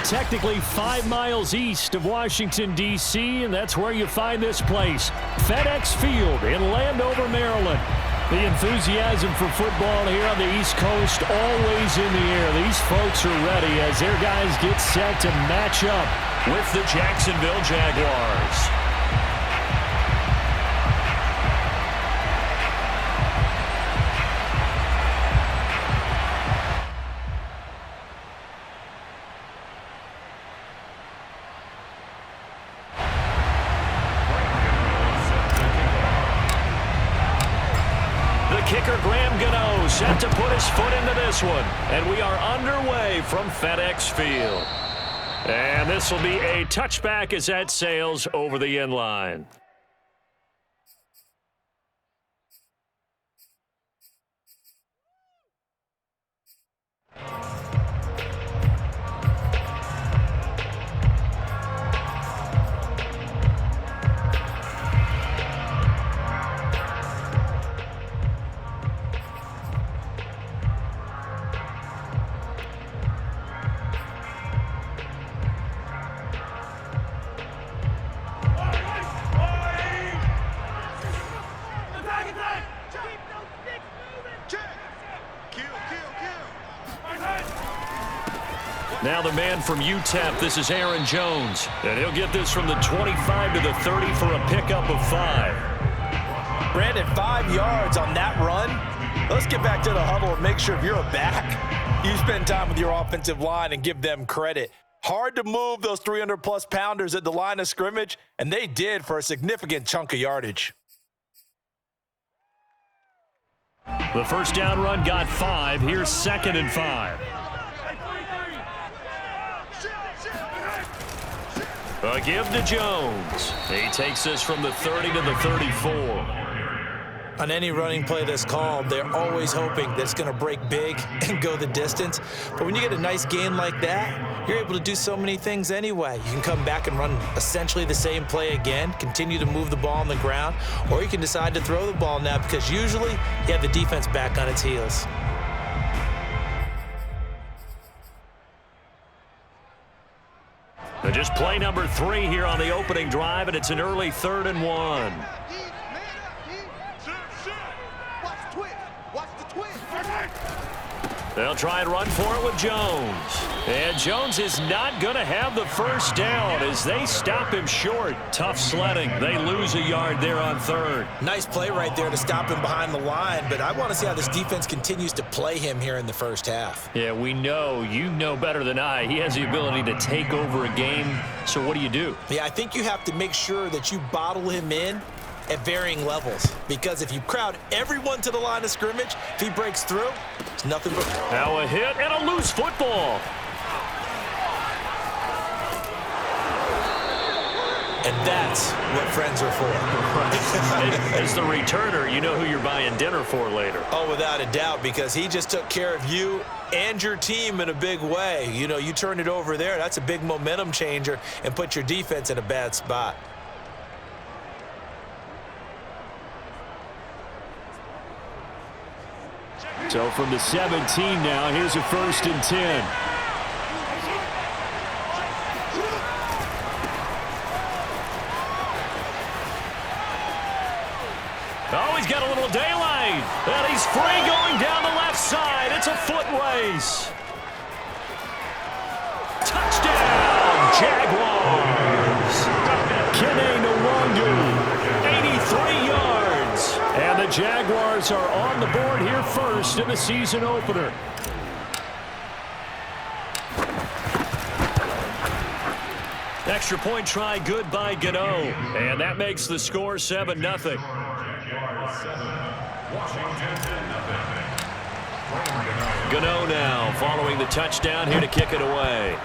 technically 5 miles east of Washington, D.C., and that's where you find this place, FedEx Field in Landover, Maryland. The enthusiasm for football here on the East Coast always in the air. These folks are ready as their guys get set to match up with the Jacksonville Jaguars. Set to put his foot into this one. And we are underway from FedEx Field. And this will be a touchback as that sails over the end line. Now the man from UTEP, this is Aaron Jones. And he'll get this from the 25 to the 30 for a pickup of 5. Brandon, 5 yards on that run. Let's get back to the huddle and make sure if you're a back, you spend time with your offensive line and give them credit. Hard to move those 300-plus pounders at the line of scrimmage, and they did for a significant chunk of yardage. The first down run got 5. Here's 2nd and 5. A give to Jones. He takes this from the 30 to the 34. On any running play that's called, they're always hoping that it's going to break big and go the distance. But when you get a nice gain like that, you're able to do so many things anyway. You can come back and run essentially the same play again, continue to move the ball on the ground, or you can decide to throw the ball now because usually you have the defense back on its heels. Just play number 3 here on the opening drive, and it's an early 3rd and 1. They'll try and run for it with Jones. And Jones is not going to have the first down as they stop him short. Tough sledding. They lose a yard there on 3rd. Nice play right there to stop him behind the line, but I want to see how this defense continues to play him here in the first half. Yeah, we know. You know better than I. He has the ability to take over a game. So what do? Yeah, I think you have to make sure that you bottle him in at varying levels, because if you crowd everyone to the line of scrimmage, if he breaks through, it's nothing but... Now a hit and a loose football. And that's what friends are for. As the returner, you know who you're buying dinner for later. Oh, without a doubt, because he just took care of you and your team in a big way. You know, you turn it over there, that's a big momentum changer and put your defense in a bad spot. So from the 17 now, here's a 1st and 10. Oh, he's got a little daylight. And he's free going down the left side. It's a foot race. Touchdown, Jaguars. Kene Nwangu, 83 yards. And the Jaguars are on the board here first in the season opener. Extra point try good by Gano. And that makes the score 7-0. Gano now following the touchdown here to kick it away.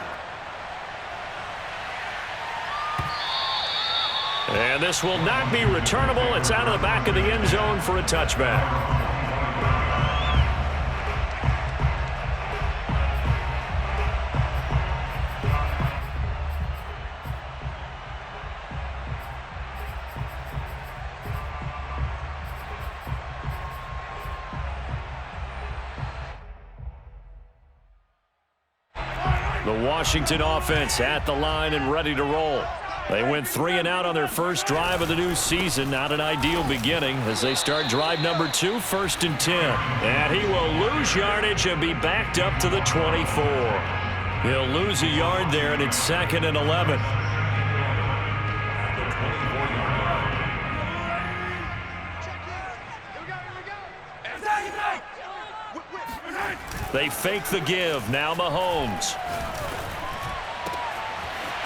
And this will not be returnable. It's out of the back of the end zone for a touchback. The Washington offense at the line and ready to roll. They went 3 and out on their first drive of the new season. Not an ideal beginning as they start drive number 2, 1st and 10. And he will lose yardage and be backed up to the 24. He'll lose a yard there, and it's 2nd and 11. They fake the give. Now Mahomes.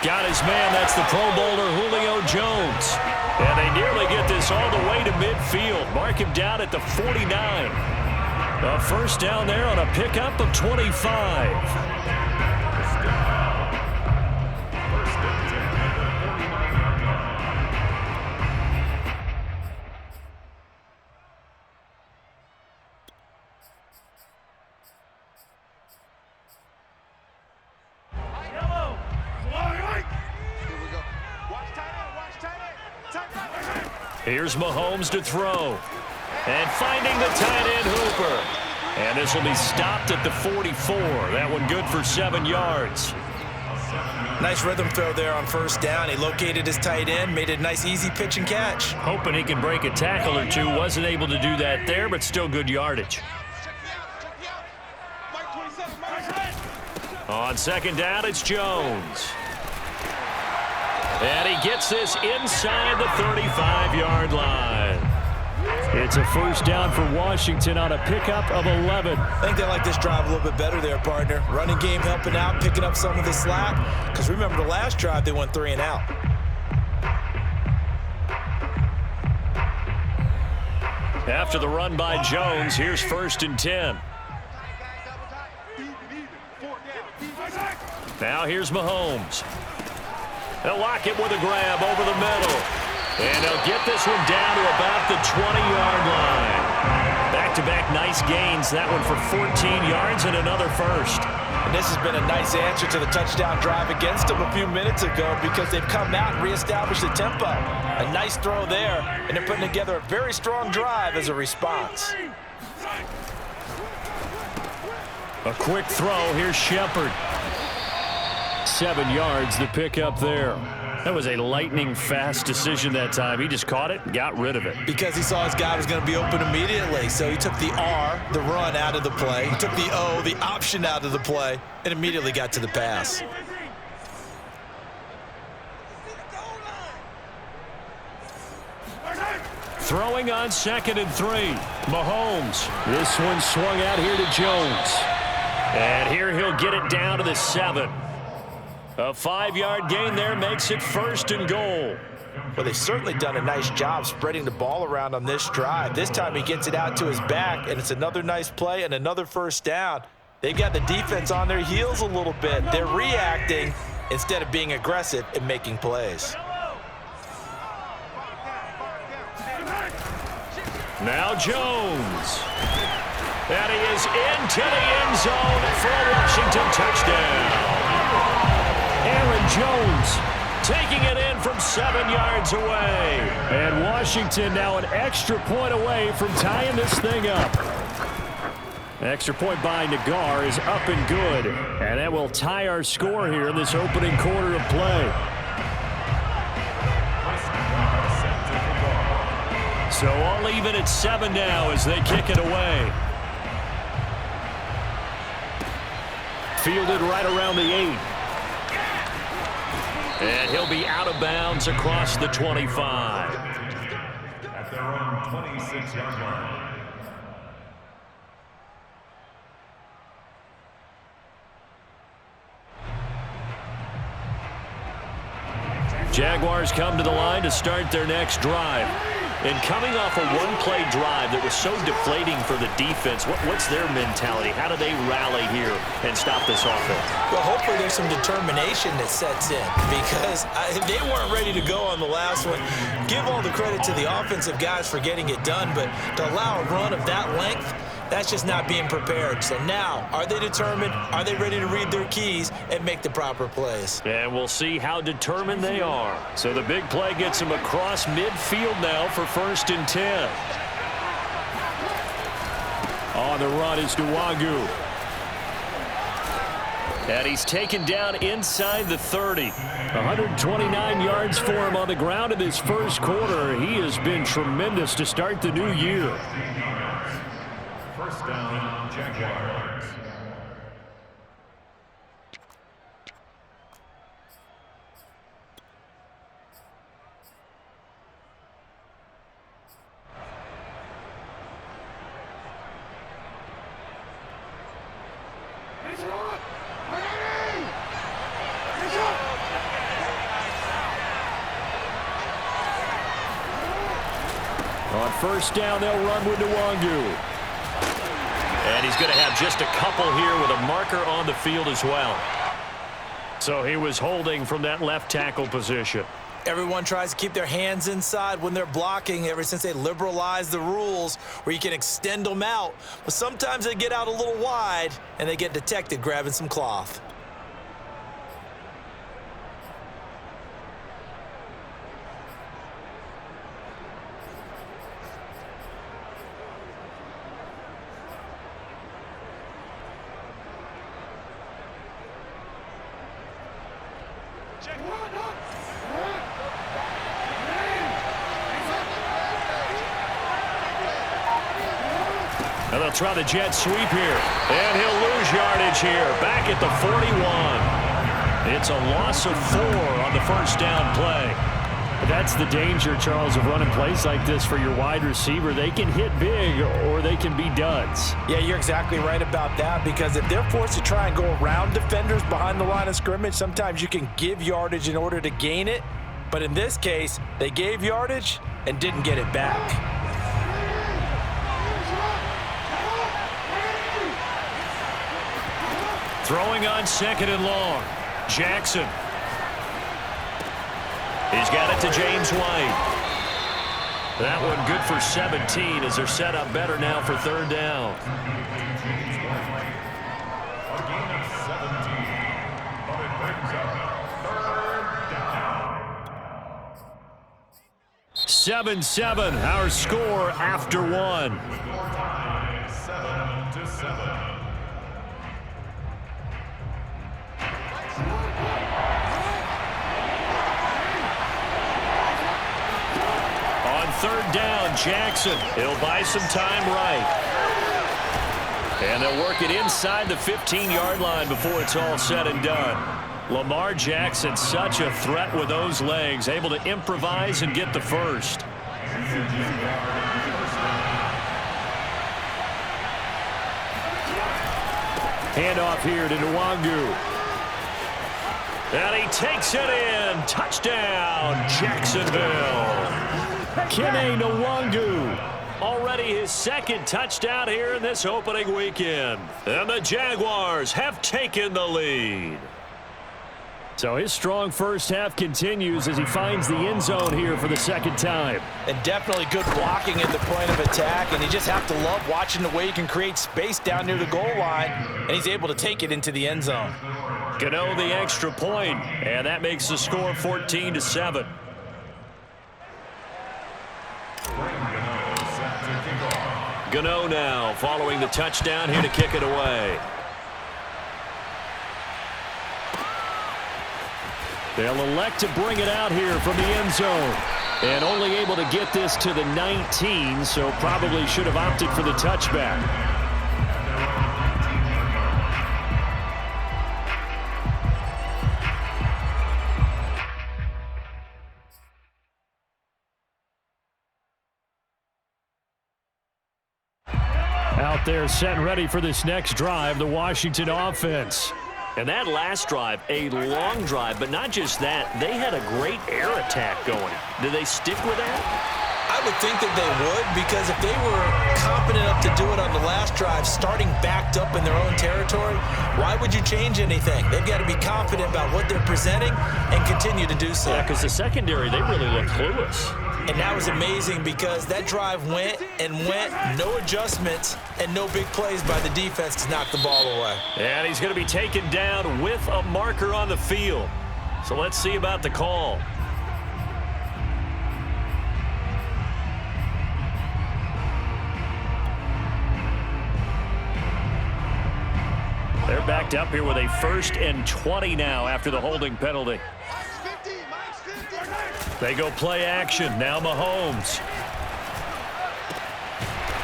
Got his man. That's the Pro Bowler Julio Jones. And they nearly get this all the way to midfield. Mark him down at the 49. A first down there on a pickup of 25. Here's Mahomes to throw. And finding the tight end Hooper. And this will be stopped at the 44. That one good for 7 yards. Nice rhythm throw there on first down. He located his tight end, made it a nice easy pitch and catch. Hoping he can break a tackle or two. Wasn't able to do that there, but still good yardage. On second down, it's Jones. And he gets this inside the 35-yard line. It's a first down for Washington on a pickup of 11. I think they like this drive a little bit better there, partner. Running game helping out, picking up some of the slack. Because remember the last drive, they went 3 and out. After the run by Jones, here's 1st and 10. Now here's Mahomes. They'll lock it with a grab over the middle. And they'll get this one down to about the 20-yard line. Back-to-back nice gains. That one for 14 yards and another first. And this has been a nice answer to the touchdown drive against them a few minutes ago because they've come out and reestablished the tempo. A nice throw there, and they're putting together a very strong drive as a response. A quick throw. Here's Shepard. 7 yards to pick up there. That was a lightning-fast decision that time. He just caught it and got rid of it. Because he saw his guy was going to be open immediately. So he took the R, the run, out of the play. He took the O, the option, out of the play, and immediately got to the pass. Throwing on 2nd and 3. Mahomes. This one swung out here to Jones. And here he'll get it down to the 7. A 5-yard gain there makes it 1st and goal. Well, they've certainly done a nice job spreading the ball around on this drive. This time he gets it out to his back, and it's another nice play and another first down. They've got the defense on their heels a little bit. They're reacting instead of being aggressive and making plays. Now Jones. And he is into the end zone for a Washington touchdown. Aaron Jones taking it in from 7 yards away. And Washington now an extra point away from tying this thing up. Extra point by Nagar is up and good. And that will tie our score here in this opening quarter of play. So all even at 7 now as they kick it away. Fielded right around the 8. And he'll be out of bounds across the 25. At their own 26-yard line. Jaguars come to the line to start their next drive. And coming off a one-play drive that was so deflating for the defense, what's their mentality? How do they rally here and stop this offense? Well, hopefully there's some determination that sets in because they weren't ready to go on the last one. Give all the credit to the offensive guys for getting it done, but to allow a run of that length, that's just not being prepared. So now, are they determined? Are they ready to read their keys and make the proper plays? And we'll see how determined they are. So the big play gets them across midfield now for 1st and 10. On the run is Nwagu. And he's taken down inside the 30. 129 yards for him on the ground in this first quarter. He has been tremendous to start the new year. First down, Jaguars. On first down, they'll run with Nwangu. And he's going to have just a couple here with a marker on the field as well. So he was holding from that left tackle position. Everyone tries to keep their hands inside when they're blocking ever since they liberalized the rules where you can extend them out. But sometimes they get out a little wide and they get detected grabbing some cloth. And they'll try the jet sweep here. And he'll lose yardage here. Back at the 41. It's a loss of 4 on the first down play. But that's the danger, Charles, of running plays like this for your wide receiver. They can hit big or they can be duds. Yeah, you're exactly right about that, because if they're forced to try and go around defenders behind the line of scrimmage, sometimes you can give yardage in order to gain it. But in this case, they gave yardage and didn't get it back. Throwing on second and long. Jackson. He's got it to James White. That one good for 17 as they're set up better now for third down. A gain of 17, but it brings up third down. 7-7, our score after one. Score time, 7-7. Third down, Jackson. He'll buy some time right. And they'll work it inside the 15-yard line before it's all said and done. Lamar Jackson, such a threat with those legs, able to improvise and get the first. Handoff here to Nwangu. And he takes it in. Touchdown, Jacksonville. Kene Nwangu, already his second touchdown here in this opening weekend. And the Jaguars have taken the lead. So his strong first half continues as he finds the end zone here for the second time. And definitely good blocking at the point of attack, and you just have to love watching the way he can create space down near the goal line, and he's able to take it into the end zone. Gano the extra point, and that makes the score 14-7. Gano now following the touchdown here to kick it away. They'll elect to bring it out here from the end zone. And only able to get this to the 19, so probably should have opted for the touchback. Out there set and ready for this next drive, the Washington offense. And that last drive, a long drive, but not just that. They had a great air attack going. Do they stick with that? I would think that they would, because if they were confident enough to do it on the last drive, starting backed up in their own territory, why would you change anything? They've got to be confident about what they're presenting and continue to do so. Yeah, because the secondary, they really look clueless. And that was amazing because that drive went and went, no adjustments, and no big plays by the defense to knock the ball away. And he's going to be taken down with a marker on the field. So let's see about the call. They're They're backed up here with a 1st and 20 now after the holding penalty. They go play action. Now Mahomes.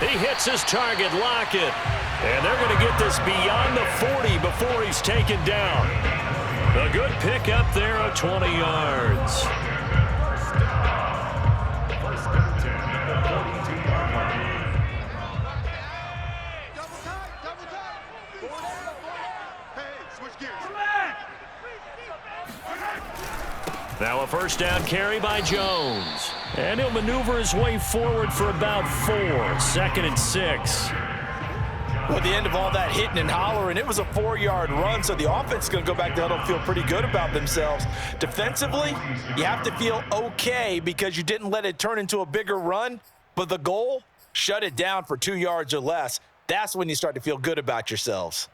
He hits his target, Lockett. And they're going to get this beyond the 40 before he's taken down. A good pick up there of 20 yards. Now a 1st down carry by Jones. And he'll maneuver his way forward for about 4. 2nd and 6. Well, at the end of all that hitting and hollering, it was a 4-yard run, so the offense is going to go back to huddle and feel pretty good about themselves. Defensively, you have to feel okay because you didn't let it turn into a bigger run, but the goal, shut it down for 2 yards or less. That's when you start to feel good about yourselves.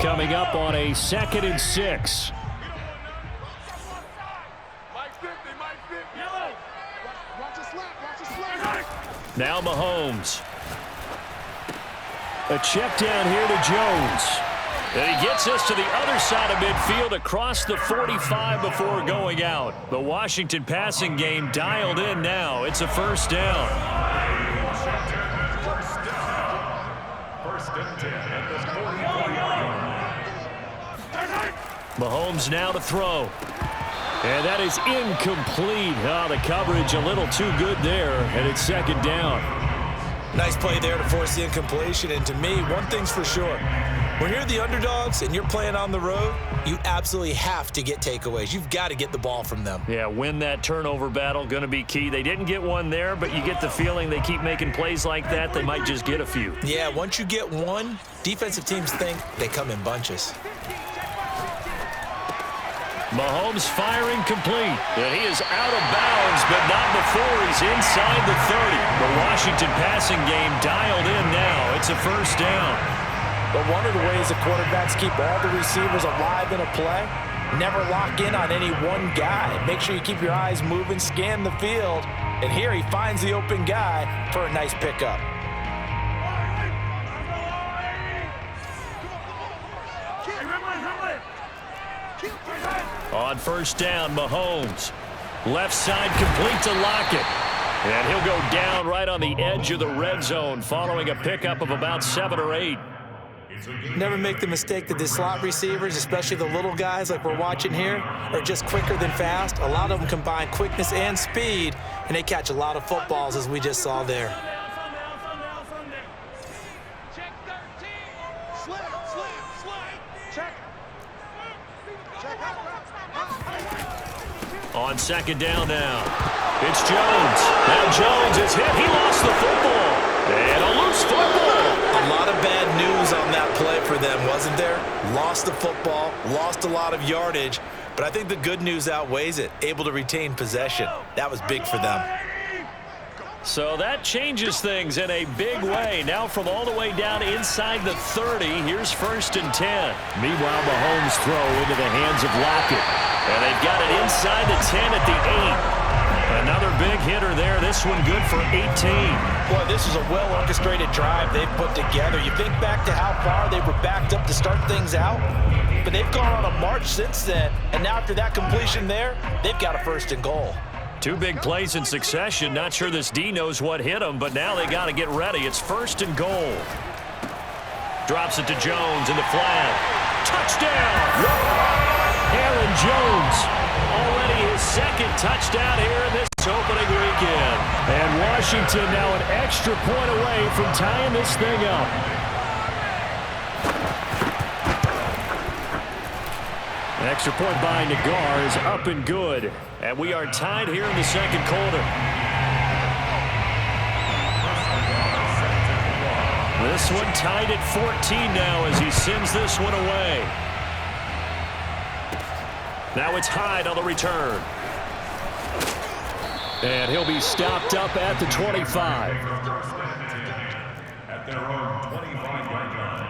Coming up on a 2nd and 6. Now Mahomes. A check down here to Jones. And he gets us to the other side of midfield across the 45 before going out. The Washington passing game dialed in now. It's a 1st down. 1st and 10 at the 44-yard line. Mahomes now to throw. And that is incomplete. Oh, the coverage a little too good there, and it's 2nd down. Nice play there to force the incompletion. And to me, one thing's for sure. When you're the underdogs and you're playing on the road, you absolutely have to get takeaways. You've got to get the ball from them. Yeah, win that turnover battle, going to be key. They didn't get one there, but you get the feeling they keep making plays like that, they might just get a few. Yeah, once you get one, defensive teams think they come in bunches. Mahomes firing complete. And he is out of bounds, but not before he's inside the 30. The Washington passing game dialed in now. It's a 1st down. But one of the ways the quarterbacks keep all the receivers alive in a play, never lock in on any one guy. Make sure you keep your eyes moving, scan the field. And here he finds the open guy for a nice pickup. On 1st down, Mahomes. Left side complete to Lockett. And he'll go down right on the edge of the red zone following a pickup of about 7 or 8. Never make the mistake that the slot receivers, especially the little guys like we're watching here, are just quicker than fast. A lot of them combine quickness and speed, and they catch a lot of footballs, as we just saw there. Check 13. Slip. Check. On 2nd down now. It's Jones. Now Jones is hit. He lost the football. And a loose football. A lot of bad news on that play for them, wasn't there? Lost the football, lost a lot of yardage, but I think the good news outweighs it. Able to retain possession. That was big for them. So that changes things in a big way. Now from all the way down inside the 30, here's 1st and 10. Meanwhile, Mahomes' throw into the hands of Lockett. And they've got it inside the 10 at the 8. Another big hitter there. This one good for 18. Boy, this is a well-orchestrated drive they've put together. You think back to how far they were backed up to start things out, but they've gone on a march since then. And now after that completion there, they've got a 1st and goal. 2 big plays in succession. Not sure this D knows what hit him, but now they got to get ready. It's 1st and goal. Drops it to Jones in the flat. Touchdown! Aaron Jones, already his 2nd touchdown here in this opening weekend. And Washington now an extra point away from tying this thing up. An extra point by Nagar is up and good. And we are tied here in the 2nd quarter. This one tied at 14 now as he sends this one away. Now it's Hyde on the return. And he'll be stopped up at the 25. At their own 25-yard line.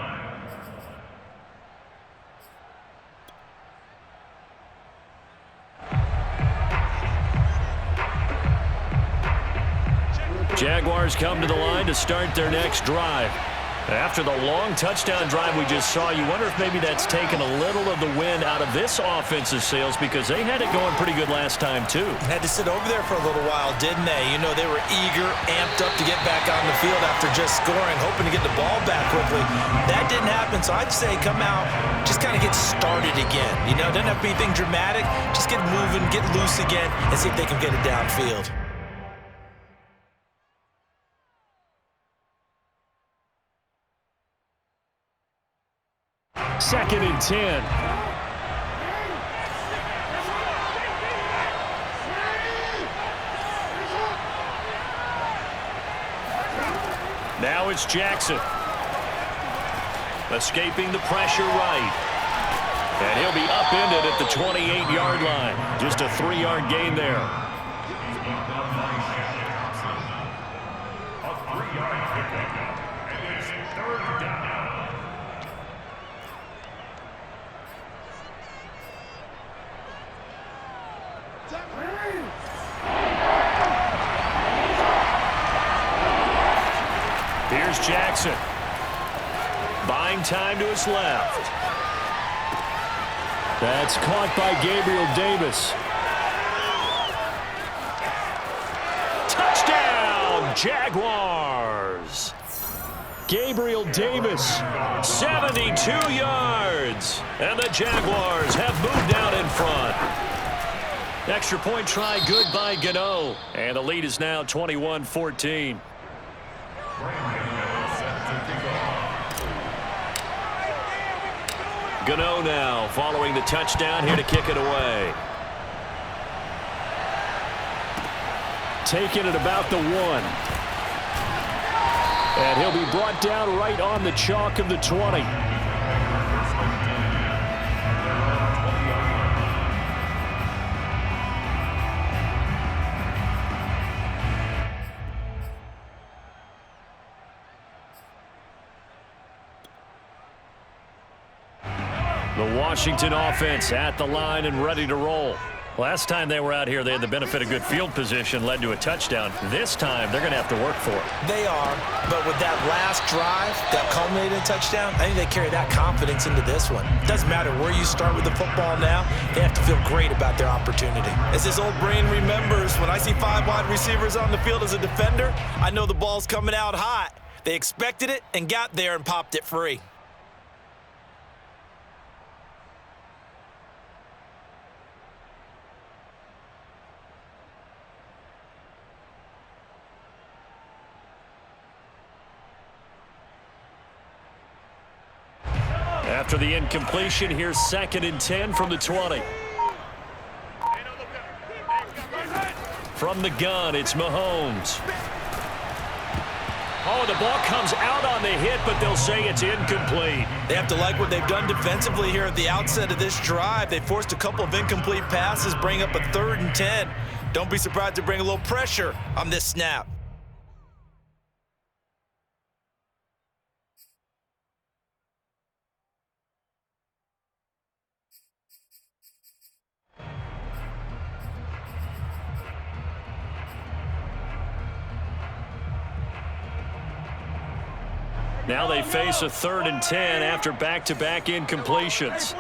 Jaguars come to the line to start their next drive. After the long touchdown drive we just saw, you wonder if maybe that's taken a little of the wind out of this offensive sails, because they had it going pretty good last time too. Had to sit over there for a little while, didn't they? You know, they were eager, amped up to get back on the field after just scoring, hoping to get the ball back quickly. That didn't happen, so I'd say come out, just kind of get started again. You know, it doesn't have to be anything dramatic. Just get moving, get loose again, and see if they can get it downfield. Second and 10. Now it's Jackson. Escaping the pressure right. And he'll be upended at the 28-yard line. Just a 3-yard gain there. A 3-yard pickup. And it's third down. Here's Jackson. Buying time to his left. That's caught by Gabriel Davis. Touchdown, Jaguars. Gabriel Davis, 72 yards. And the Jaguars have moved out in front. Extra point try good by Gano. And the lead is now 21-14. Gano now following the touchdown, here to kick it away. Taking it about the 1. And he'll be brought down right on the chalk of the 20. The Washington offense at the line and ready to roll. Last time they were out here, they had the benefit of good field position, led to a touchdown. This time, they're going to have to work for it. They are, but with that last drive that culminated in a touchdown, I think they carry that confidence into this one. It doesn't matter where you start with the football now, they have to feel great about their opportunity. As his old brain remembers, when I see 5 wide receivers on the field as a defender, I know the ball's coming out hot. They expected it and got there and popped it free. After the incompletion, here's 2nd and 10 from the 20. From the gun, it's Mahomes. Oh, the ball comes out on the hit, but they'll say it's incomplete. They have to like what they've done defensively here at the outset of this drive. They forced a couple of incomplete passes, bring up a 3rd and 10. Don't be surprised to bring a little pressure on this snap. Now they face a 3rd and 10 after back-to-back incompletions.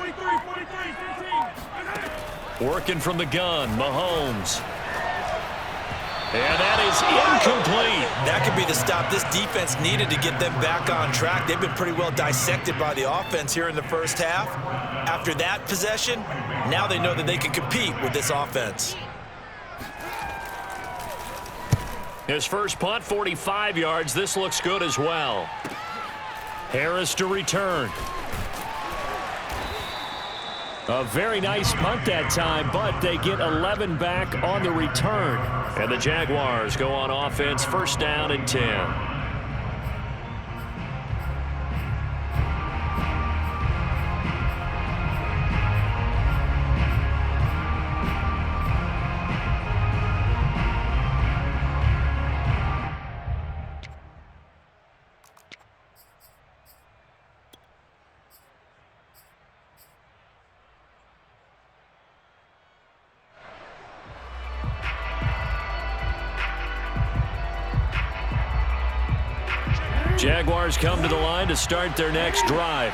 Working from the gun, Mahomes. And that is incomplete. That could be the stop this defense needed to get them back on track. They've been pretty well dissected by the offense here in the first half. After that possession, now they know that they can compete with this offense. His first punt, 45 yards. This looks good as well. Harris to return. A very nice punt that time, but they get 11 back on the return. And the Jaguars go on offense, 1st down and 10. Jaguars come to the line to start their next drive.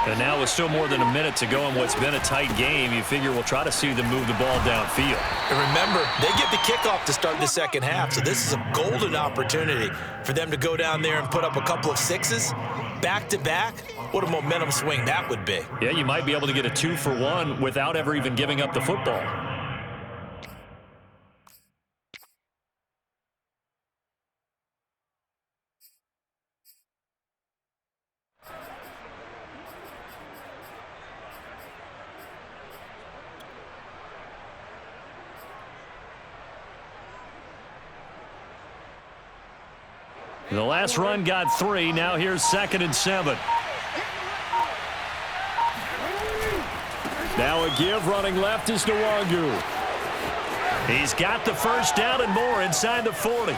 And now with still more than a minute to go in what's been a tight game, you figure we'll try to see them move the ball downfield. And remember, they get the kickoff to start the second half, so this is a golden opportunity for them to go down there and put up a couple of sixes back-to-back. What a momentum swing that would be. Yeah, you might be able to get a 2-for-1 without ever even giving up the football. The last run got 3. Now here's 2nd and 7. Now a give running left is Nwangu. He's got the first down and more inside the 40.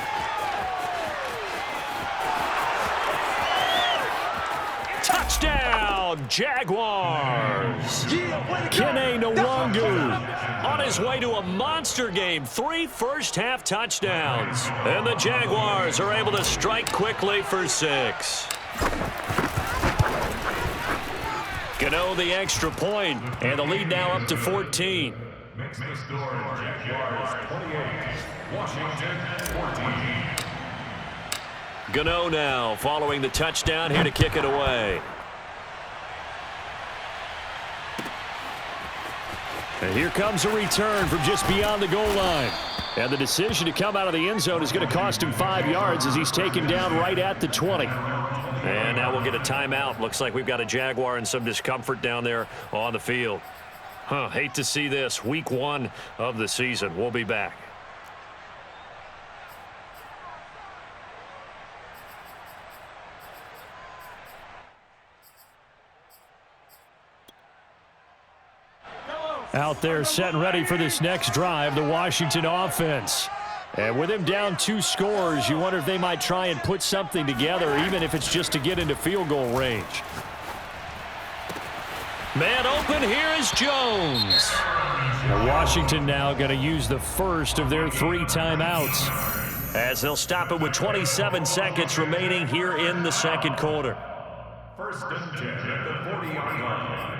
Touchdown, Jaguars. Kene Nwangu on his way to a monster game. 3 first-half touchdowns. And the Jaguars are able to strike quickly for 6. Gano the extra point, and the lead now up to 14. Makes the score Jaguars 28, Washington 14. Gano now following the touchdown here to kick it away. And here comes a return from just beyond the goal line. And the decision to come out of the end zone is going to cost him 5 yards as he's taken down right at the 20. And now we'll get a timeout. Looks like we've got a Jaguar in some discomfort down there on the field. Hate to see this. Week 1 of the season. We'll be back. Out there set and ready for this next drive, the Washington offense. And with him down 2 scores, you wonder if they might try and put something together, even if it's just to get into field goal range. Man open, here is Jones. Now Washington now going to use the first of their 3 timeouts, as they'll stop it with 27 seconds remaining here in the second quarter. First and 10 at the 40-yard line.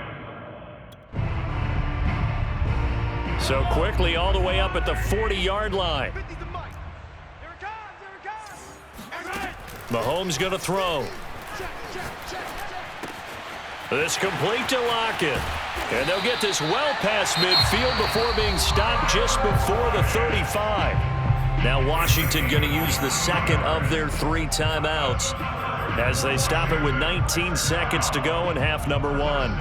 So quickly all the way up at the 40-yard line. Mahomes going to throw. This complete to Lockett. And they'll get this well past midfield before being stopped just before the 35. Now Washington going to use the second of their 3 timeouts as they stop it with 19 seconds to go in half number 1.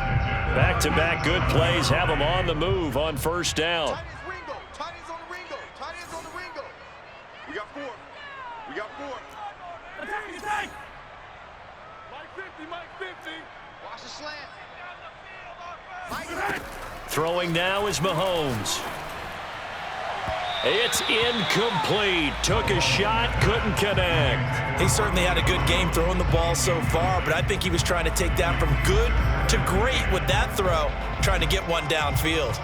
Back-to-back good plays have them on the move on first down. Tight ends on the Ringo. Tight ends on the Ringo. We got 4. We got 4. Attack! Mike 50. Watch the slant. Throwing now is Mahomes. It's incomplete. Took a shot, couldn't connect. He certainly had a good game throwing the ball so far, but I think he was trying to take that from good to great with that throw, trying to get one downfield.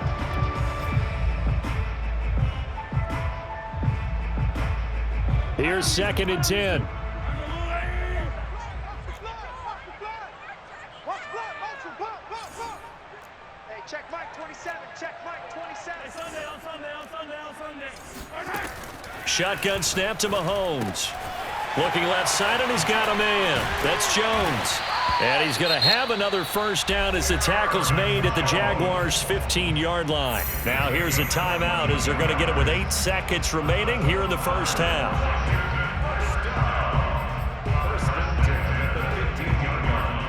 Here's 2nd and 10. Hey, check Mike 27. Check Mike 27. Sunday. Shotgun snap to Mahomes. Looking left side, and he's got a man. That's Jones. And he's going to have another first down as the tackle's made at the Jaguars' 15-yard line. Now here's a timeout as they're going to get it with 8 seconds remaining here in the first half. First and 10 at the 15-yard line.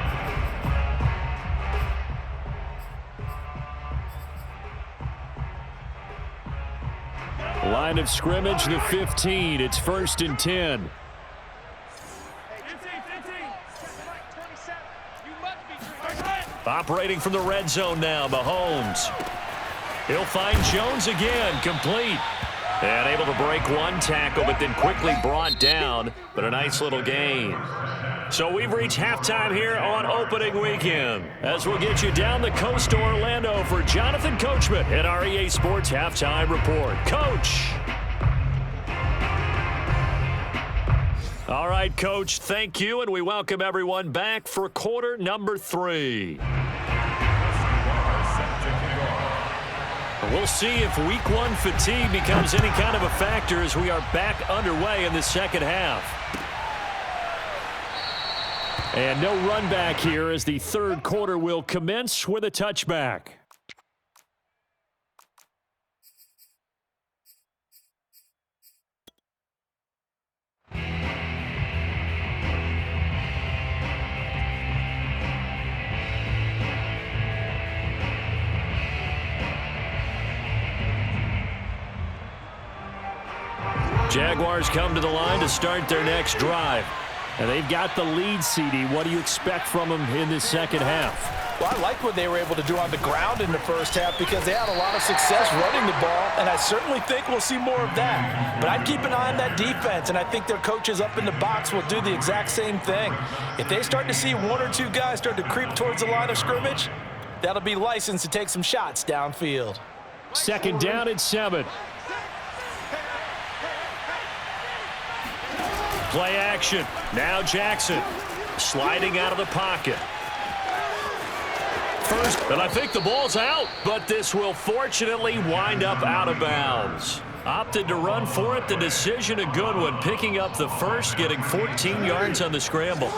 Line of scrimmage, the 15. It's 1st and 10. Operating from the red zone now, Mahomes. He'll find Jones again, complete. And able to break 1 tackle, but then quickly brought down. But a nice little gain. So we've reached halftime here on opening weekend, as we'll get you down the coast to Orlando for Jonathan Coachman at our EA Sports Halftime Report. Coach. All right, Coach, thank you, and we welcome everyone back for quarter number 3. We'll see if week 1 fatigue becomes any kind of a factor as we are back underway in the second half. And no run back here as the third quarter will commence with a touchback. Jaguars come to the line to start their next drive. And they've got the lead, CD. What do you expect from them in this second half? Well, I like what they were able to do on the ground in the first half because they had a lot of success running the ball, and I certainly think we'll see more of that. But I'd keep an eye on that defense, and I think their coaches up in the box will do the exact same thing. If they start to see 1 or 2 guys start to creep towards the line of scrimmage, that'll be licensed to take some shots downfield. Second down and 7. Play action. Now Jackson sliding out of the pocket. First, and I think the ball's out, but this will fortunately wind up out of bounds. Opted to run for it. The decision a good one. Picking up the first, getting 14 yards on the scramble.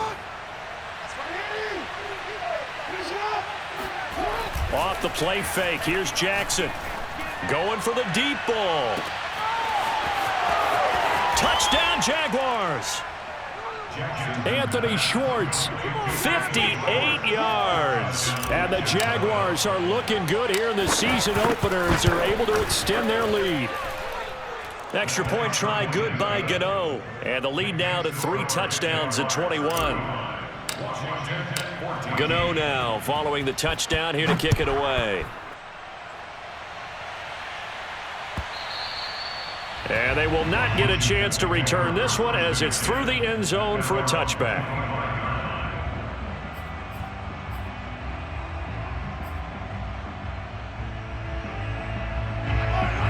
Off the play fake. Here's Jackson. Going for the deep ball. Touchdown, Jaguars. Anthony Schwartz, 58 yards. And the Jaguars are looking good here in the season opener as they're able to extend their lead. Extra point try good by Gano. And the lead now to 3 touchdowns at 21. Gano now following the touchdown here to kick it away. And they will not get a chance to return this one as it's through the end zone for a touchback.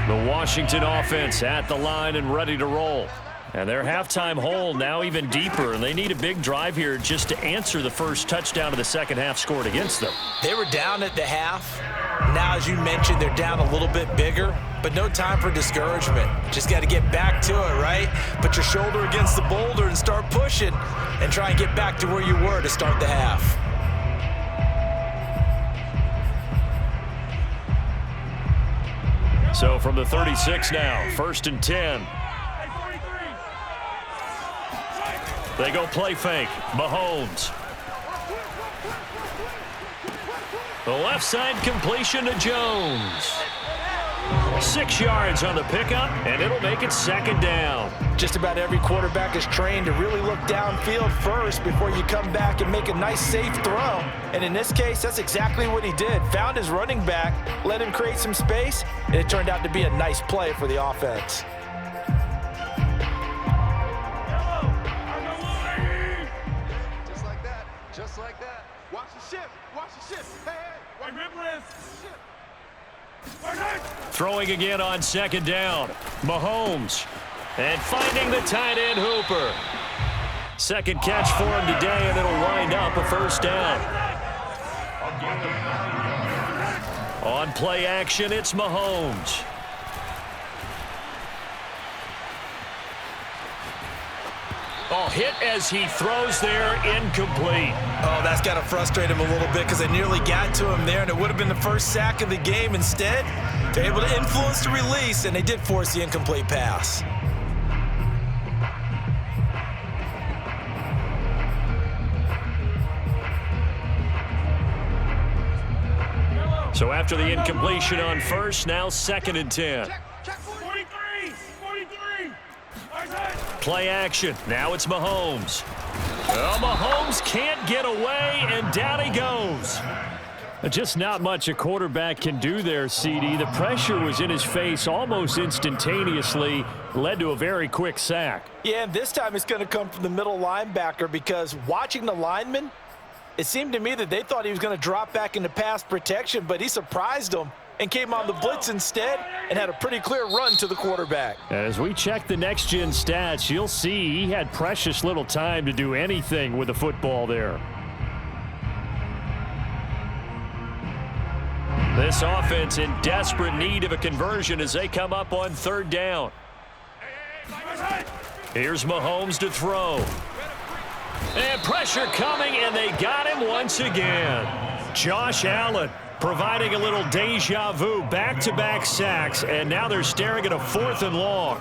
The Washington offense at the line and ready to roll. And their halftime hole now even deeper, and they need a big drive here just to answer the first touchdown of the second half scored against them. They were down at the half. Now, as you mentioned, they're down a little bit bigger, but no time for discouragement. Just got to get back to it, right? Put your shoulder against the boulder and start pushing and try and get back to where you were to start the half. So from the 36 now, 1st and 10. They go play fake. Mahomes. The left side completion to Jones. 6 yards on the pickup, and it'll make it second down. Just about every quarterback is trained to really look downfield first before you come back and make a nice, safe throw. And in this case, that's exactly what he did. Found his running back, let him create some space, and it turned out to be a nice play for the offense. Just like that. Just like that. Watch the shift. Watch the shift. Hey, hey. Remember this. Throwing again on second down. Mahomes. And finding the tight end Hooper. Second catch for him today, and it'll wind up a first down. On play action, it's Mahomes. Oh, hit as he throws there, incomplete. Oh, that's got to frustrate him a little bit because they nearly got to him there, and it would have been the first sack of the game. Instead, they're able to influence the release, and they did force the incomplete pass. So after the incompletion on first, now 2nd and 10. Check 43. 43. Play action. Now it's Mahomes. Well, Mahomes can't get away, and down he goes. Just not much a quarterback can do there, CD. The pressure was in his face almost instantaneously, led to a very quick sack. Yeah, and this time it's going to come from the middle linebacker because watching the lineman, it seemed to me that they thought he was going to drop back into pass protection, but he surprised them and came on the blitz instead and had a pretty clear run to the quarterback. As we check the next-gen stats, you'll see he had precious little time to do anything with the football there. This offense in desperate need of a conversion as they come up on 3rd down. Here's Mahomes to throw. And pressure coming, and they got him once again. Josh Allen providing a little deja vu, back-to-back sacks, and now they're staring at a 4th and long.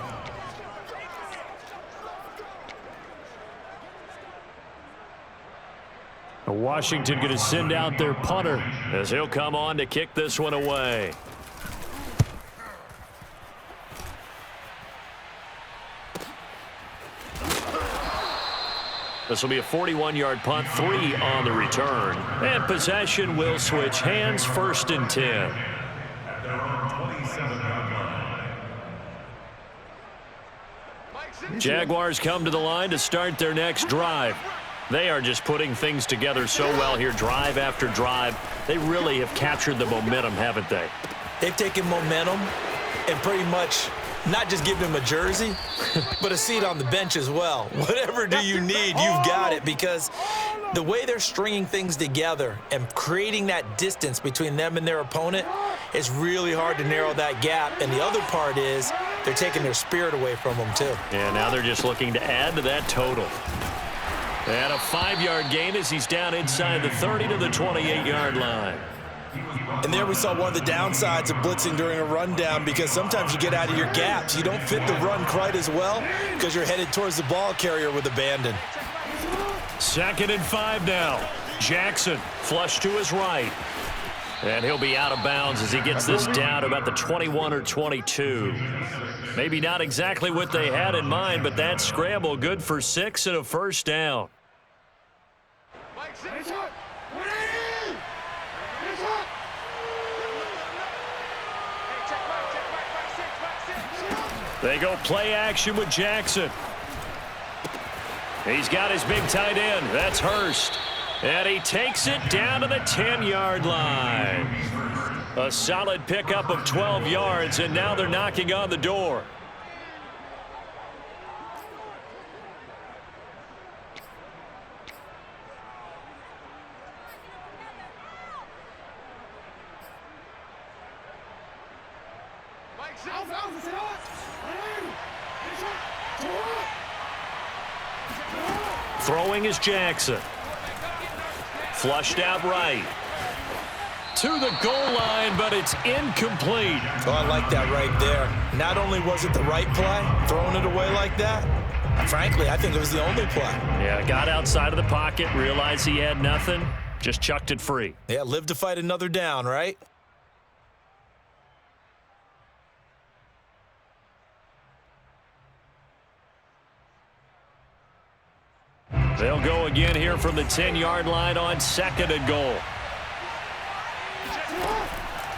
Washington going to send out their punter as he'll come on to kick this one away. This will be a 41-yard punt, 3 on the return. And possession will switch hands, 1st and 10. Jaguars come to the line to start their next drive. They are just putting things together so well here, drive after drive. They really have captured the momentum, haven't they? They've taken momentum and pretty much not just given him a jersey, but a seat on the bench as well. Whatever do you need, you've got it, because the way they're stringing things together and creating that distance between them and their opponent is really hard to narrow that gap. And the other part is they're taking their spirit away from them, too. Yeah, now they're just looking to add to that total. And a 5-yard gain as he's down inside the 30 to the 28-yard line. And there we saw one of the downsides of blitzing during a rundown, because sometimes you get out of your gaps. You don't fit the run quite as well because you're headed towards the ball carrier with abandon. 2nd and 5 now. Jackson flush to his right. And he'll be out of bounds as he gets this down about the 21 or 22. Maybe not exactly what they had in mind, but that scramble good for 6 and a 1st down. They go play action with Jackson. He's got his big tight end. That's Hurst. And he takes it down to the 10-yard line. A solid pickup of 12 yards, and now they're knocking on the door. Throwing is Jackson. Flushed out right. To the goal line, but it's incomplete. Oh, I like that right there. Not only was it the right play, throwing it away like that, frankly, I think it was the only play. Yeah, got outside of the pocket, realized he had nothing, just chucked it free. Yeah, live to fight another down, right? They'll go again here from the 10-yard line on 2nd and goal.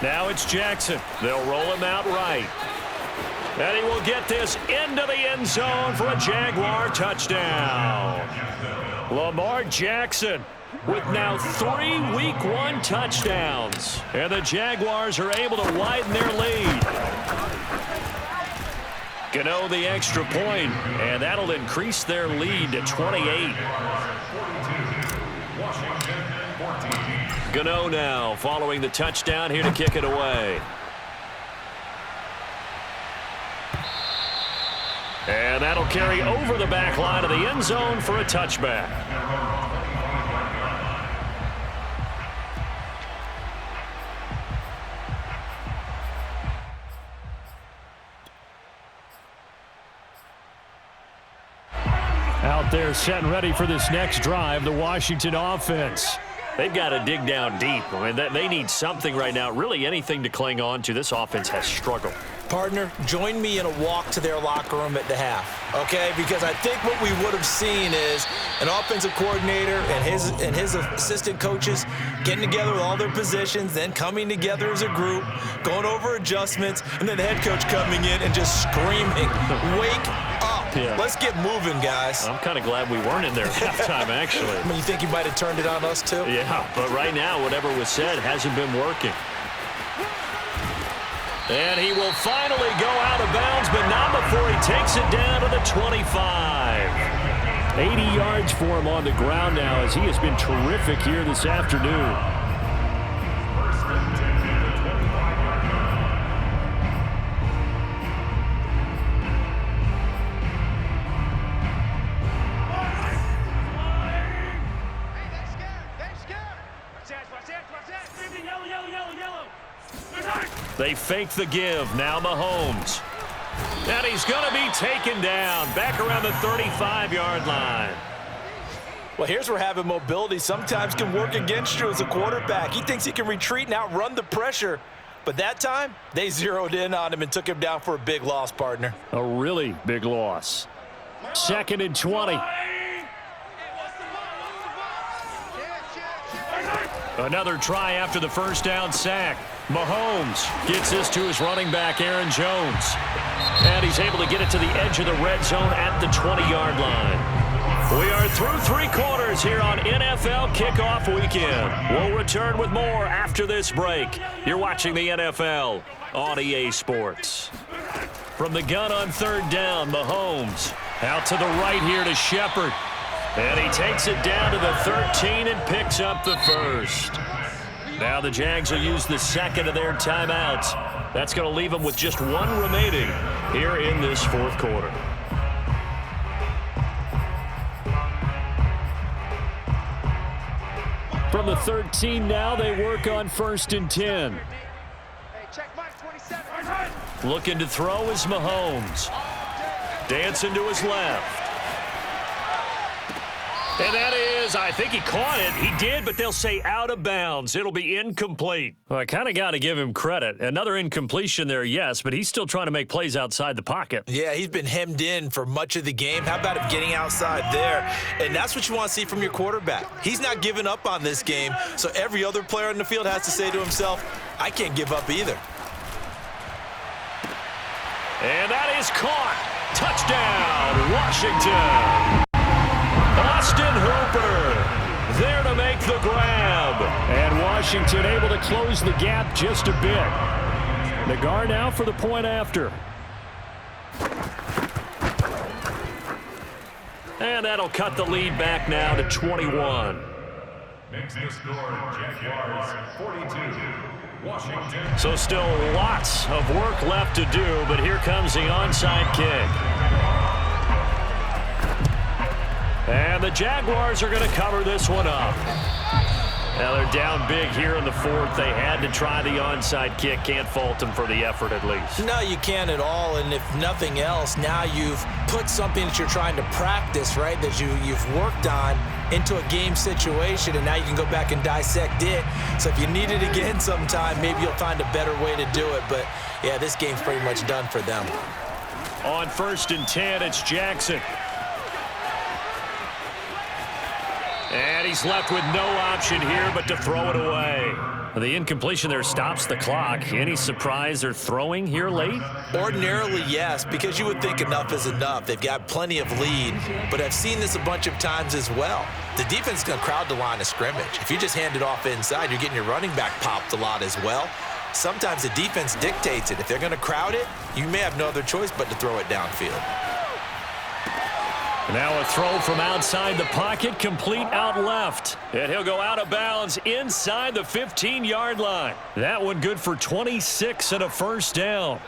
Now it's Jackson. They'll roll him out right. And he will get this into the end zone for a Jaguar touchdown. Lamar Jackson with now 3 Week 1 touchdowns. And the Jaguars are able to widen their lead. Gano the extra point, and that'll increase their lead to 28. Gano now following the touchdown here to kick it away. And that'll carry over the back line of the end zone for a touchback. Out there set and ready for this next drive, the Washington offense. They've got to dig down deep. I mean, they need something right now, really anything to cling on to. This offense has struggled. Partner, join me in a walk to their locker room at the half, okay? Because I think what we would have seen is an offensive coordinator and his assistant coaches getting together with all their positions, then coming together as a group, going over adjustments, and then the head coach coming in and just screaming, "Wake up. Yeah. Let's get moving, guys." I'm kind of glad we weren't in there at halftime, actually. I mean, you think you might have turned it on us, too? Yeah, but right now, whatever was said hasn't been working. And he will finally go out of bounds, but not before he takes it down to the 25. 80 yards for him on the ground now as he has been terrific here this afternoon. They fake the give. Now Mahomes. And he's going to be taken down back around the 35-yard line. Well, here's where having mobility sometimes can work against you as a quarterback. He thinks he can retreat and outrun the pressure. But that time, they zeroed in on him and took him down for a big loss, partner. A really big loss. 2nd and 20. Another try after the first down sack. Mahomes gets this to his running back, Aaron Jones. And he's able to get it to the edge of the red zone at the 20-yard line. We are through 3 quarters here on NFL Kickoff Weekend. We'll return with more after this break. You're watching the NFL on EA Sports. From the gun on 3rd down, Mahomes out to the right here to Shepard. And he takes it down to the 13 and picks up the first. Now the Jags will use the second of their timeouts. That's going to leave them with just 1 remaining here in this 4th quarter. From the 13 now, they work on 1st and 10. Looking to throw is Mahomes. Dancing to his left. And that is, I think he caught it. He did, but they'll say out of bounds. It'll be incomplete. Well, I kind of got to give him credit. Another incompletion there, yes, but he's still trying to make plays outside the pocket. Yeah, he's been hemmed in for much of the game. How about him getting outside there? And that's what you want to see from your quarterback. He's not giving up on this game, so every other player on the field has to say to himself, I can't give up either. And that is caught. Touchdown, Washington. Austin Hooper there to make the grab. And Washington able to close the gap just a bit. Nagar now for the point after. And that'll cut the lead back now to 21. Makes the score Jaguars 42. Washington. So still lots of work left to do, but here comes the onside kick. And the Jaguars are going to cover this one up. Now they're down big here in the 4th. They had to try the onside kick. Can't fault them for the effort at least. No, you can't at all. And if nothing else, now you've put something that you're trying to practice, right, that you've worked on into a game situation, and now you can go back and dissect it. So if you need it again sometime, maybe you'll find a better way to do it. But, yeah, this game's pretty much done for them. On 1st and 10, it's Jackson. And he's left with no option here but to throw it away. The incompletion there stops the clock. Any surprise they're throwing here late? Ordinarily, yes, because you would think enough is enough. They've got plenty of lead, but I've seen this a bunch of times as well. The defense is going to crowd the line of scrimmage. If you just hand it off inside, you're getting your running back popped a lot as well. Sometimes the defense dictates it. If they're going to crowd it, you may have no other choice but to throw it downfield. Now a throw from outside the pocket, complete out left. And he'll go out of bounds inside the 15-yard line. That one good for 26 and a first down.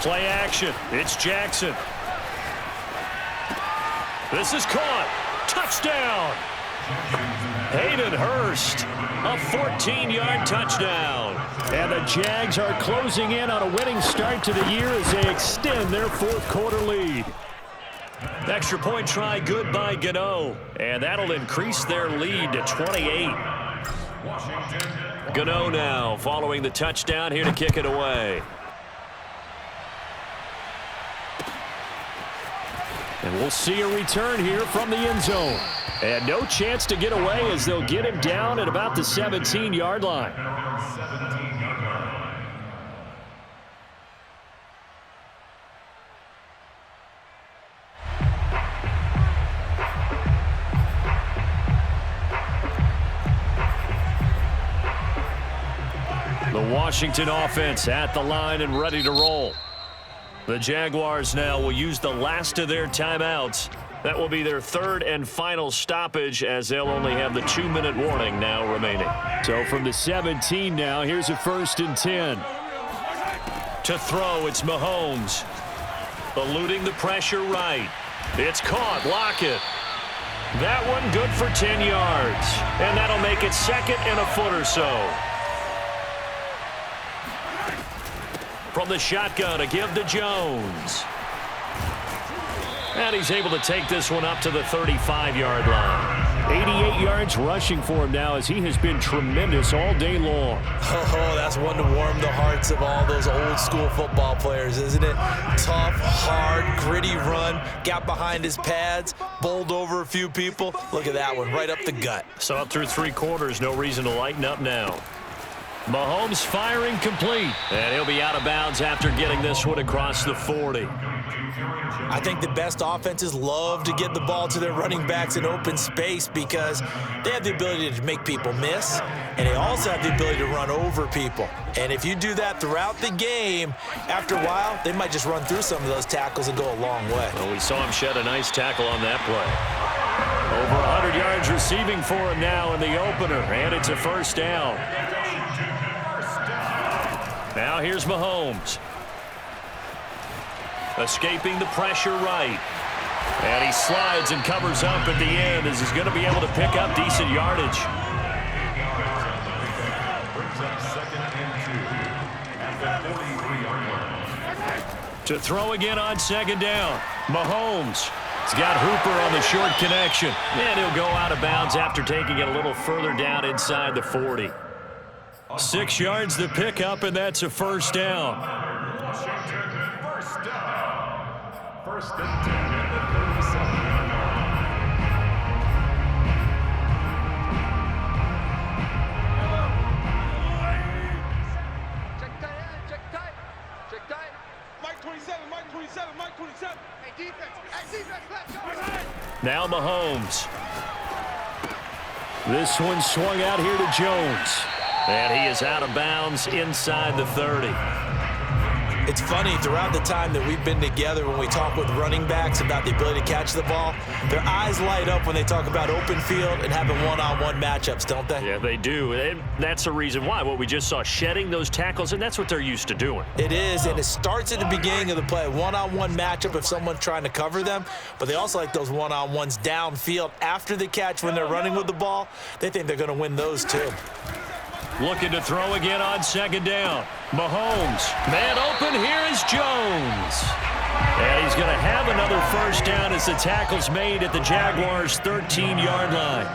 Play action. It's Jackson. This is caught. Touchdown. Hayden Hurst, a 14-yard touchdown. And the Jags are closing in on a winning start to the year as they extend their 4th quarter lead. Extra point try good by Gano. And that'll increase their lead to 28. Gano now following the touchdown here to kick it away. And we'll see a return here from the end zone. And no chance to get away as they'll get him down at about the 17-yard line. Washington offense at the line and ready to roll. The Jaguars now will use the last of their timeouts. That will be their third and final stoppage, as they'll only have the 2-minute warning now remaining. So from the 17 now, here's a 1st and 10. To throw, it's Mahomes. Eluding the pressure right. It's caught. Lockett. That one good for 10 yards. And that'll make it 2nd and a foot or so. From the shotgun, a give to Jones. And he's able to take this one up to the 35-yard line. 88 yards rushing for him now, as he has been tremendous all day long. Oh, that's one to warm the hearts of all those old-school football players, isn't it? Tough, hard, gritty run, got behind his pads, bowled over a few people. Look at that one, right up the gut. So up through 3 quarters, no reason to lighten up now. Mahomes firing complete, and he'll be out of bounds after getting this one across the 40. I think the best offenses love to get the ball to their running backs in open space because they have the ability to make people miss, and they also have the ability to run over people. And if you do that throughout the game, after a while, they might just run through some of those tackles and go a long way. Well, we saw him shed a nice tackle on that play. Over 100 yards receiving for him now in the opener, and it's a 1st down. Now here's Mahomes. Escaping the pressure right. And he slides and covers up at the end, as he's going to be able to pick up decent yardage. To throw again on 2nd down. Mahomes. He's got Hooper on the short connection. And he'll go out of bounds after taking it a little further down inside the 40. 6 yards the pickup, and that's a 1st down. First down. 1st and 10 at the 37-yard line. Check tight, check tight. Check tight. Mike 27, Mike 27, Mike 27. Hey, defense, let's go. Now Mahomes. This one swung out here to Jones. And he is out of bounds inside the 30. It's funny, throughout the time that we've been together, when we talk with running backs about the ability to catch the ball, their eyes light up when they talk about open field and having one-on-one matchups, don't they? Yeah, they do. And that's the reason why. What we just saw, shedding those tackles, and that's what they're used to doing. It is, and it starts at the beginning of the play. One-on-one matchup if someone's trying to cover them, but they also like those one-on-ones downfield after the catch when they're running with the ball. They think they're going to win those too. Looking to throw again on 2nd down. Mahomes. Man open, here is Jones. And he's going to have another 1st down as the tackle's made at the Jaguars' 13-yard line.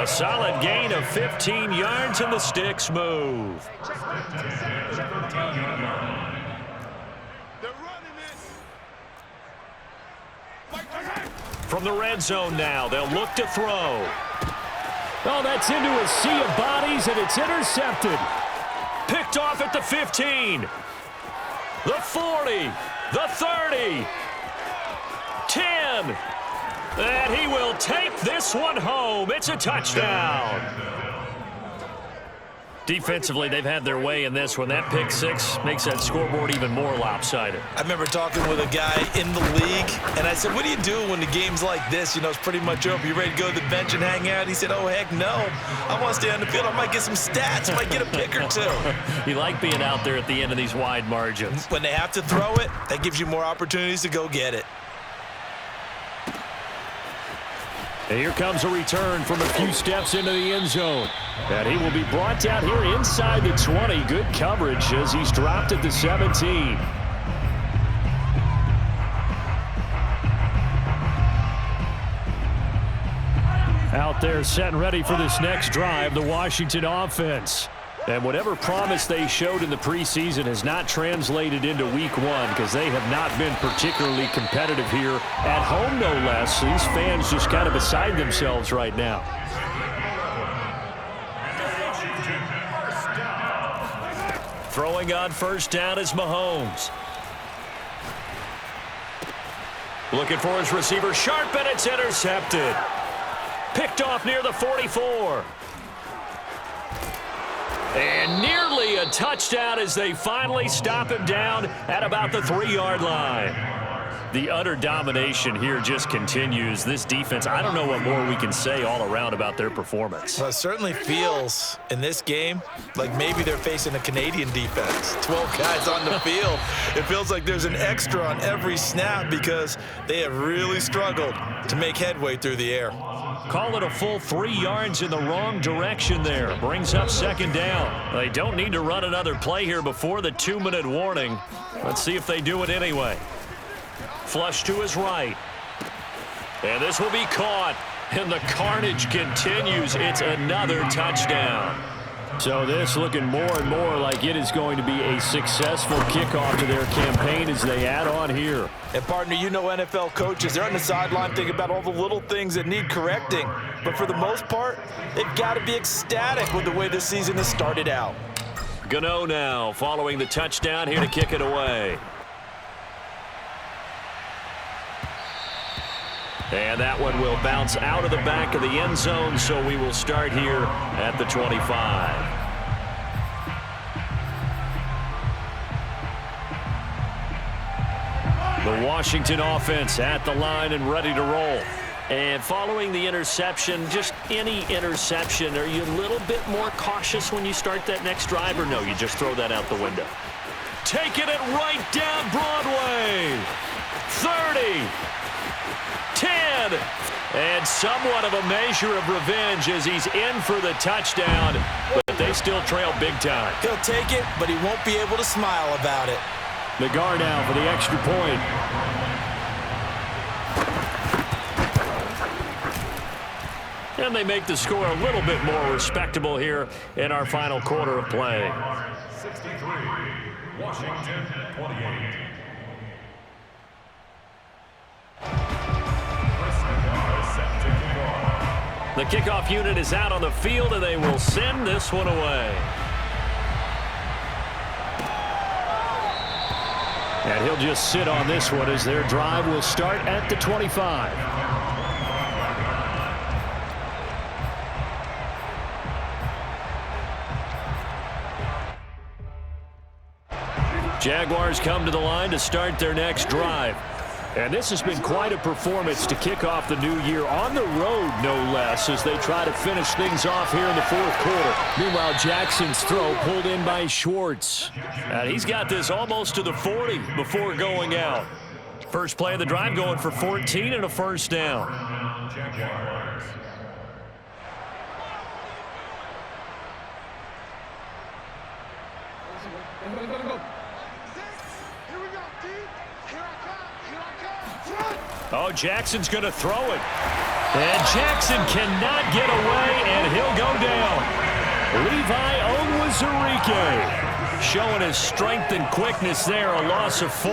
A solid gain of 15 yards, and the sticks move. From the red zone now, they'll look to throw. Oh, that's into a sea of bodies, and it's intercepted. Picked off at the 15. The 40. The 30. 10. And he will take this one home. It's a touchdown. Defensively, they've had their way in this one. That pick 6 makes that scoreboard even more lopsided. I remember talking with a guy in the league, and I said, what do you do when the game's like this? You know, it's pretty much over. You ready to go to the bench and hang out? He said, oh, heck no. I want to stay on the field. I might get some stats. I might get a pick or two. You like being out there at the end of these wide margins. When they have to throw it, that gives you more opportunities to go get it. And here comes a return from a few steps into the end zone. And he will be brought down here inside the 20. Good coverage as he's dropped at the 17. Out there set and ready for this next drive, the Washington offense. And whatever promise they showed in the preseason has not translated into week 1 because they have not been particularly competitive here at home, no less. These fans just kind of beside themselves right now. Throwing on 1st down is Mahomes. Looking for his receiver, Sharp, and it's intercepted. Picked off near the 44. And nearly a touchdown as they finally stop him down at about the 3-yard line. The utter domination here just continues. This defense, I don't know what more we can say all around about their performance. Well, it certainly feels in this game like maybe they're facing a Canadian defense. 12 guys on the field. It feels like there's an extra on every snap because they have really struggled to make headway through the air. Call it a full 3 yards in the wrong direction there. Brings up 2nd down. They don't need to run another play here before the 2-minute warning. Let's see if they do it anyway. Flush to his right. And this will be caught. And the carnage continues. It's another touchdown. So this looking more and more like it is going to be a successful kickoff to their campaign as they add on here. And partner, you know NFL coaches, they're on the sideline thinking about all the little things that need correcting. But for the most part, they've got to be ecstatic with the way this season has started out. Gano now following the touchdown here to kick it away. And that one will bounce out of the back of the end zone, so we will start here at the 25. The Washington offense at the line and ready to roll. And following the interception, just any interception, are you a little bit more cautious when you start that next drive, or no, you just throw that out the window? Taking it right down Broadway. 30. 10, and somewhat of a measure of revenge as he's in for the touchdown, but they still trail big time. He'll take it, but he won't be able to smile about it. The guard now for the extra point. And they make the score a little bit more respectable here in our final quarter of play. 63, Washington 28. The kickoff unit is out on the field, and they will send this one away. And he'll just sit on this one as their drive will start at the 25. Jaguars come to the line to start their next drive. And this has been quite a performance to kick off the new year on the road, no less, as they try to finish things off here in the 4th quarter. Meanwhile, Jackson's throw pulled in by Schwartz. And he's got this almost to the 40 before going out. First play of the drive going for 14 and a first down. Jaguars. Oh, Jackson's going to throw it. And Jackson cannot get away, and he'll go down. Levi Onwuzurike showing his strength and quickness there, a loss of 4.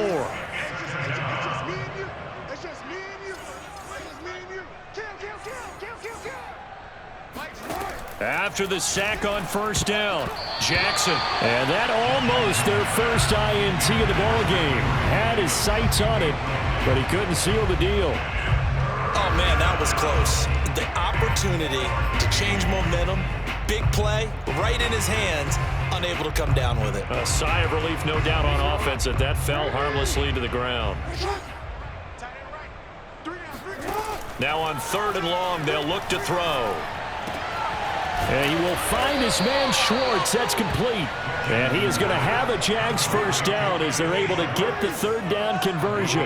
After the sack on first down, Jackson. And that almost their first INT of the ballgame. Had his sights on it, but he couldn't seal the deal. Oh, man, that was close. The opportunity to change momentum, big play, right in his hands, unable to come down with it. A sigh of relief, no doubt, on offense that fell harmlessly to the ground. Now on 3rd and long, they'll look to throw. And he will find his man Schwartz. That's complete. And he is going to have a Jags first down as they're able to get the 3rd down conversion.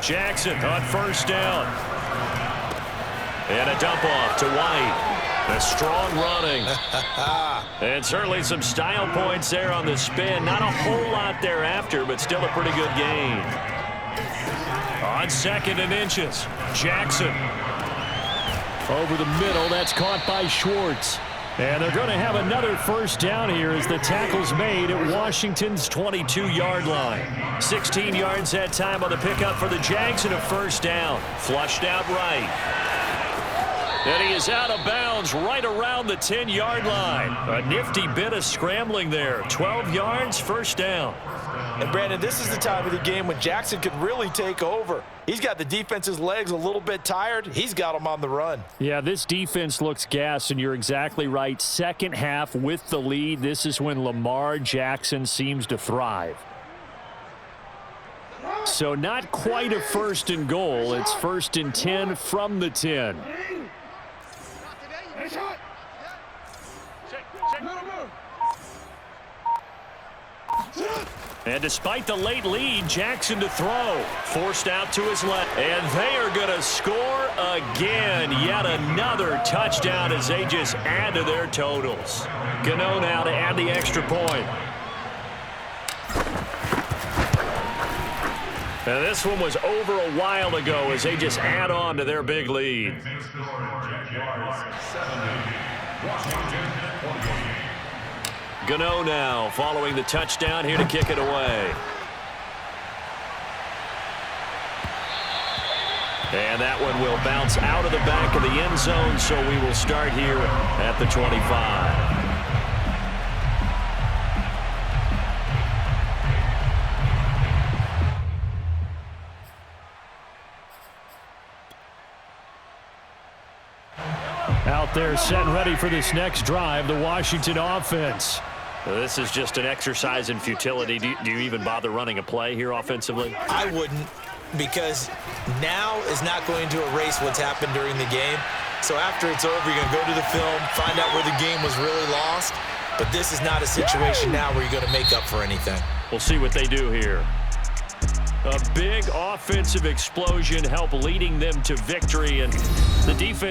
Jackson on first down. And a dump off to White. A strong running. And certainly some style points there on the spin. Not a whole lot thereafter, but still a pretty good gain. On 2nd and inches, Jackson. Over the middle, that's caught by Schwartz. And they're going to have another first down here as the tackle's made at Washington's 22-yard line. 16 yards that time on the pickup for the Jags and a first down. Flushed out right. And he is out of bounds right around the 10-yard line. A nifty bit of scrambling there. 12 yards, first down. And, Brandon, this is the time of the game when Jackson could really take over. He's got the defense's legs a little bit tired. He's got them on the run. Yeah, this defense looks gassed, and you're exactly right. Second half with the lead, this is when Lamar Jackson seems to thrive. So not quite a 1st and goal. It's 1st and 10 from the 10. And despite the late lead, Jackson to throw. Forced out to his left. And they are going to score again. Yet another touchdown as they just add to their totals. Gano now to add the extra point. And this one was over a while ago as they just add on to their big lead. Gano now following the touchdown here to kick it away. And that one will bounce out of the back of the end zone, so we will start here at the 25. Out there set and ready for this next drive, the Washington offense. This is just an exercise in futility. Do you even bother running a play here offensively? I wouldn't, because now is not going to erase what's happened during the game. So after it's over, you're going to go to the film, find out where the game was really lost. But this is not a situation now where you're going to make up for anything. We'll see what they do here. A big offensive explosion helped leading them to victory, and the defense